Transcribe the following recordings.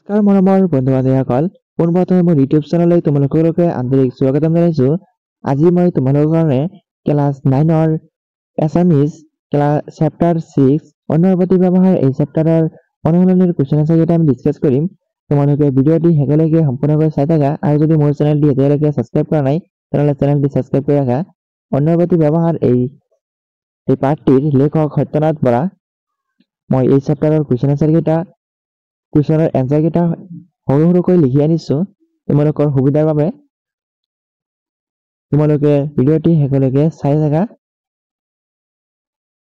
কাৰ মৰমৰ বন্ধু-বান্ধৱীসকল, পোনপ্ৰথমে মোৰ ইউটিউব চেনেললৈ তোমালোক সকলোকে আন্তৰিক স্বাগতম জনাইছো। আজি মই তোমালোকৰ কাৰণে ক্লাছ 9ৰ এছামিজ চেপ্টাৰ 6 অন্যৰ প্ৰতি ব্যৱহাৰ এই চেপ্টাৰৰ অনুশীলনীৰ কুৱেশ্যন আনসাৰ কেইটা আমি ডিছকাছ কৰিম। তোমালোকে ভিডিঅ'টি শেষলৈকে সম্পূৰ্ণকৈ চাই থাকা আৰু যদি মোৰ চেনেলটি এতিয়ালৈকে ছাবস্ক্ৰাইব কৰা নাই তেনেহ'লে চেনেলটি ছাবস্ক্ৰাইব কৰি ৰাখা। অন্যৰ প্ৰতি ব্যৱহাৰ এই পাঠটিৰ লেখক সত্যনাথ বৰা। মই এই চেপ্টাৰৰ কুৱেশ্যনৰ এনসাৰ কেইটা সৰু সৰুকৈ লিখি আনিছো তোমালোকৰ সুবিধাৰ বাবে। তোমালোকে ভিডিঅ'টি শেষলৈকে চাই থাকা।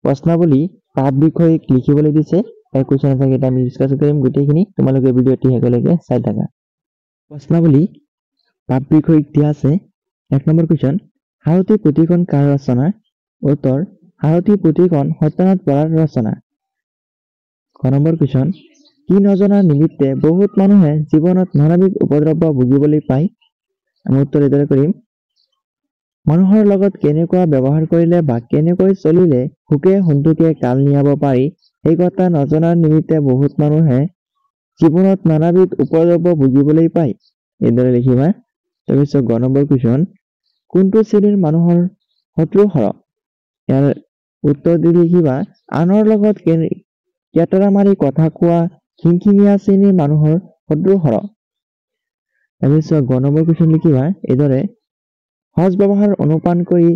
প্ৰশ্নাৱলী পাঠ বিষয়ক লিখিবলৈ দিছে। এই কুৱেশ্যন আনসাৰ কেইটা আমি ডিছকাছ কৰিম গোটেইখিনি। তোমালোকে ভিডিঅ'টি শেষলৈকে চাই থাকা। প্ৰশ্নাৱলী পাঠ বিষয়ক দিয়া আছে। 1 নম্বৰ কুৱেশ্যন, সাৰথি পুথিখন কাৰ ৰচনা? উত্তৰ, সাৰথি পুথিখন সত্যনাথ বৰাৰ ৰচনা। 2 নম্বৰ কুৱেশ্যন, কি নজনা নিমিত্তে বহুত মানুহে জীৱনত নানাবিধ উপদ্ৰৱ ভুগিবলৈ পায়? আমি উত্তৰ এইদৰে কৰিম। মানুহৰ লগত কেনেকুৱা ব্যৱহাৰ কৰিলে বা কেনেকৈ চলিলে সুখে সন্তোষে কাল নিয়াব পাৰি সেই কথা নজনাৰ নিমিত্তে বহুত মানুহে জীৱনত নানাবিধ উপদ্ৰৱ ভুগিবলৈ পায়। এইদৰে লিখিবা। তাৰপিছত 2 নম্বৰ কুৱেশ্যন, কোনটো শ্ৰেণীৰ মানুহৰ শত্ৰু সৰহ? ইয়াৰ উত্তৰ দি লিখিবা, আনৰ লগত কেটেৰা মাৰি কথা কোৱা খিংখিঙীয়া শ্ৰেণীৰ মানুহৰ শত্ৰু সৰহ। তাৰপিছত 2 নম্বৰ কুৱেশ্যন লিখিবা এইদৰে, সজ ব্যৱহাৰ অনুপান কৰি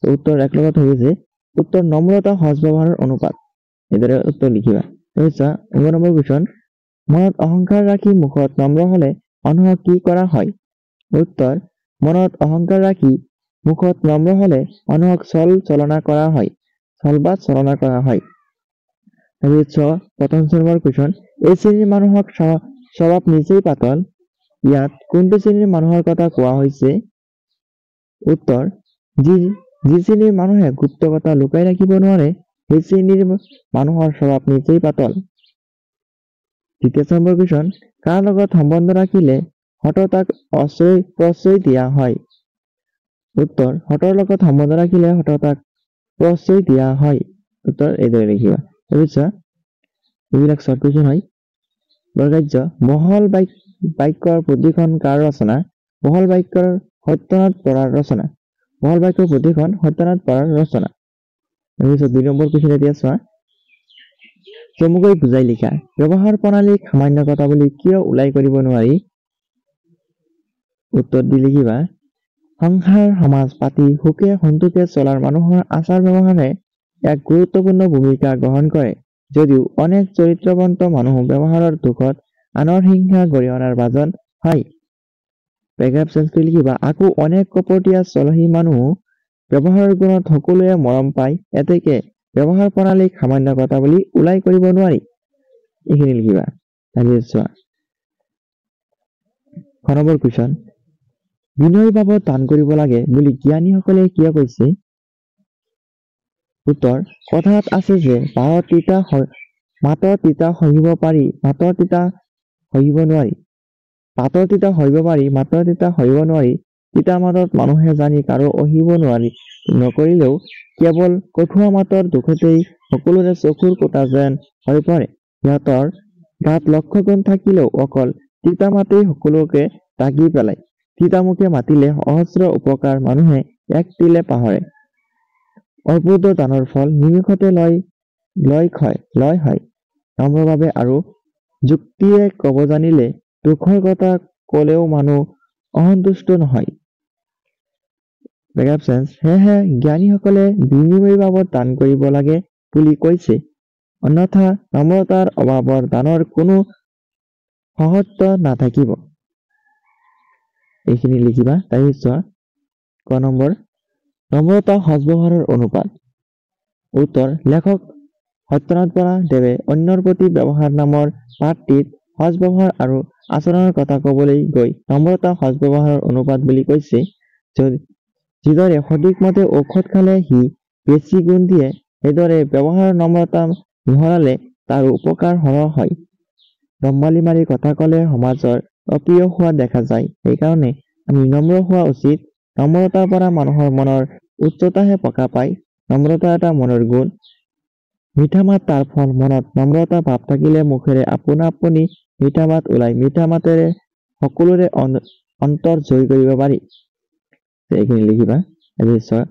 উত্তৰ এক লগত হৈ গৈছে। উত্তৰ, নম্ৰতা সজ ব্যৱহাৰৰ অনুপাত। এইদৰে উত্তৰ লিখিবা। তাৰপিছত 9 নম্বৰ কুৱেশ্যন, মনত অহংকাৰ ৰাখি মুখত নম্ৰ হলে মানুহক কি কৰা হয়? উত্তৰ, মনত অহংকাৰ ৰাখি মুখত নম্ৰ হলে মানুহক চল চলনা কৰা হয়। তাৰপিছত 5 নম্বৰ কুৱেশ্যন, এই শ্ৰেণীৰ মানুহক স্বভাৱ নিচেই পাতল। ইয়াত কোনটো শ্ৰেণীৰ মানুহৰ কথা কোৱা হৈছে? উত্তৰ, যি শ্ৰেণীৰ মানুহে গুপ্ত কথা লুকাই ৰাখিব নোৱাৰে সেই শ্ৰেণীৰ মানুহৰ স্বভাৱ নিচেই পাতল। 2 নম্বৰ কুৱেশ্যন, কাৰ লগত সম্বন্ধ ৰাখিলে সততাক প্ৰশ্ৰয় দিয়া হয়? উত্তৰ, সতৰ লগত সম্বন্ধ ৰাখিলে সততাক প্ৰশ্ৰয় দিয়া হয়। উত্তৰ এইদৰে লিখিবা। তাৰপিছত এইবিলাক শৰ্ট কুৱেশ্যন হয়। বৰ্গাজ্য, বহল বাক্যৰ পুথিখন কাৰ ৰচনা? বহল বাক্যৰ সত্যনাথ বৰাৰ ৰচনা। বহল বাক্যৰ পুথিখন সত্যনাথ বৰাৰ ৰচনা। তাৰপিছত 2 নম্বৰ কুৱেশ্যন এতিয়া চোৱা। চমুকৈ বুজাই লিখা। ব্যৱহাৰ প্ৰণালীক সামান্য কথা বুলি কিয় উল্লেখ কৰিব নোৱাৰি? উত্তৰ দি লিখিবা, সংসাৰ সমাজ পাতি সুখে সন্তোষে চলাৰ মানুহৰ আচাৰ ব্যৱহাৰে এক গুৰুত্বপূৰ্ণ ভূমিকা গ্ৰহণ কৰে। যদিও অনেক চৰিত্ৰৱন্ত মানুহ ব্যৱহাৰৰ দুখত আনৰ হিংসা গৰিহণাৰ ভাজন হয়। পেৰাগ্ৰাফ চেঞ্জ কৰি লিখিবা, আকৌ অনেক কপটীয়া চলহী মানুহ ব্যৱহাৰৰ গুণত সকলোৱে মৰম পায় এতেকে ব্যৱহাৰ প্ৰণালীক সামান্য কথা বুলি উল্লেখ কৰিব নোৱাৰি। এইখিনি লিখিবা। তাৰপিছত চোৱা 6 নম্বৰ কুৱেশ্যন, বিনয় বাবদ দান কৰিব লাগে বুলি জ্ঞানীসকলে কিয় কৈছে? উত্তৰ, কথাত আছে যে মাতৰ তিতা সহিব পাৰি মাতৰ তিতা সহিব নোৱাৰি। পাতৰ তিতা সহিব পাৰি মাতৰ তিতা সহিব নোৱাৰি। তিতা মাতত মানুহে জানি কাৰো সহিব নকৰিলেও কেৱল কঠুৱা মাতৰ দুখতেই সকলোৰে চকুৰ কোটা যেন হৈ পৰে। সিহঁতৰ গাত লক্ষ গুণ থাকিলেও অকল তিতা মাতেই সকলোকে ডাকি পেলায়। তিতামুখে মাতিলে সহস্ৰ উপকাৰ মানুহে এক তিলে পাহৰে। অৰ্বুদ দানৰ ফল নিমিষতে লয় হয়। নম্ৰভাৱে আৰু যুক্তিৰে কব জানিলে দুখৰ কথা কলেও মানুহ অসন্তুষ্ট নহয়। সেয়েহে জ্ঞানীসকলে বিনিময় বাবদ দান কৰিব লাগে বুলি কৈছে। অন্যথা নম্ৰতাৰ অভাৱৰ দানৰ কোনো সহত্ব নাথাকিব। এইখিনি লিখিবা। তাৰপিছত ক নম্বৰ, নম্ৰতা সজ ব্যৱহাৰৰ অনুপাত। উত্তৰ, লেখক সত্যনাথ বৰা দেৱে অন্যৰ প্ৰতি ব্যৱহাৰ নামৰ পাঠটিত সজ ব্যৱহাৰ আৰু আচৰণৰ কথা কবলৈ গৈ নম্ৰতা সজ ব্যৱহাৰৰ অনুপাত বুলি কৈছে। যিদৰে সঠিক মতে ঔষধ খালে সি বেছি গুণ দিয়ে সেইদৰে ব্যৱহাৰৰ নম্ৰতা মিহলালে তাৰ উপকাৰ সৰহ হয়। দম্বালি মাৰি কথা কলে সমাজৰ অপ্ৰিয় হোৱা দেখা যায়। সেইকাৰণে আমি নম্ৰ হোৱা উচিত। নম্ৰতাৰ পৰা মানুহৰ মনৰ উচ্চতাহে প্ৰকাশ পায়। নম্ৰতা এটা মনৰ গুণ। মিঠা মাত তাৰ ফল মনত নম্ৰতা ভাৱ থাকিলে মুখেৰে আপোনা আপুনি মিঠা মাত ওলায় মিঠা মাতেৰে সকলোৰে অন্তৰ জয় কৰিব পাৰি এইখিনি লিখিবা তাৰপিছত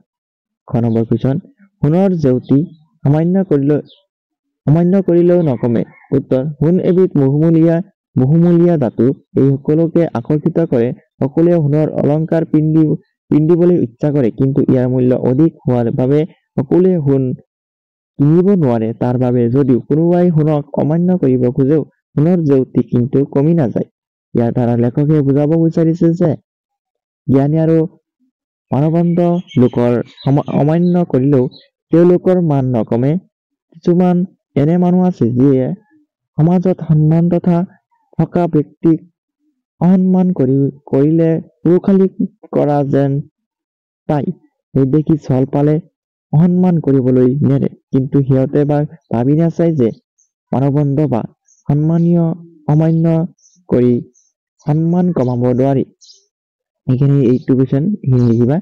খ নম্বৰ কুৱেশ্যন সোণৰ জেউতি অমান্য কৰিলেও নকমে উত্তৰ সোণ এবিধ বহুমূলীয়া ধাতু এই সকলোকে আকৰ্ষিত কৰে সকলোৱে সোণৰ অলংকাৰ পিন্ধিবলৈ ইচ্ছা কৰে কিন্তু ইয়াৰ মূল্য অধিক হোৱাৰ বাবে সকলোৱে সোণ কিনিব নোৱাৰে তাৰ বাবে যদিও কোনোবাই সোণক অমান্য কৰিব খোজেও সোণৰ জেউতি কিন্তু কমি নাযায় ইয়াৰ দ্বাৰা লেখকে বুজাব বিচাৰিছে যে জ্ঞানী আৰু মানৱন্ত লোকৰ অমান্য কৰিলেও তেওঁলোকৰ মান নকমে কিছুমান এনে মানুহ আছে যিয়ে সমাজত সন্মান থকা ব্যক্তিক অসন্মান কৰিলে পুৰুষালি কৰা যেন পায় সেই দেখি চল পালে অসন্মান কৰিবলৈ নেৰে কিন্তু সিহঁতে ভাবি নাচায় যে মানৱন্ত বা সন্মানীয় অমান্য কৰি সন্মান কমাব নোৱাৰি এইখিনি 8টো কুৱেশ্যন এইখিনি লিখিবা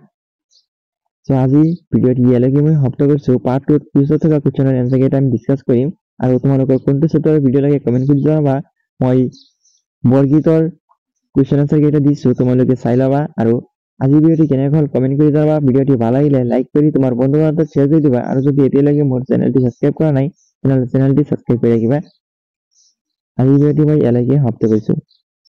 সো আজি ভিডিঅ'ত ইয়ালৈকে মই সমাপ্ত কৰিছো পাৰ্ট 2 পিছত থকা কুৱেশ্যনৰ এনসাৰ কেইটা আমি ডিসকাস কৰিম আৰু তোমালোকৰ কোনটো চেপ্টাৰৰ ভিডিঅ' লাগে কমেন্ট কৰি জনাবা মই বৰগীতৰ কুৱেশ্যন এনসাৰ কেইটা দিছো তোমালোকে চাই লবা আৰু আজি ভিডিঅ'টি কেনেকৈ হ'ল কমেন্ট কৰি জনাবা ভিডিঅ'টি ভাল লাগিলে লাইক কৰি তোমাৰ বন্ধুৰ লগত শ্বেয়াৰ কৰি দিবা আৰু যদি এতিয়ালৈকে মোৰ চেনেলটি সাবস্ক্ৰাইব কৰা নাই তেনেহ'লে চেনেলটি সাবস্ক্ৰাইব কৰি ৰাখিবা আজি ভিডিঅ'টি মই ইয়ালৈকে সমাপ্ত কৰিছো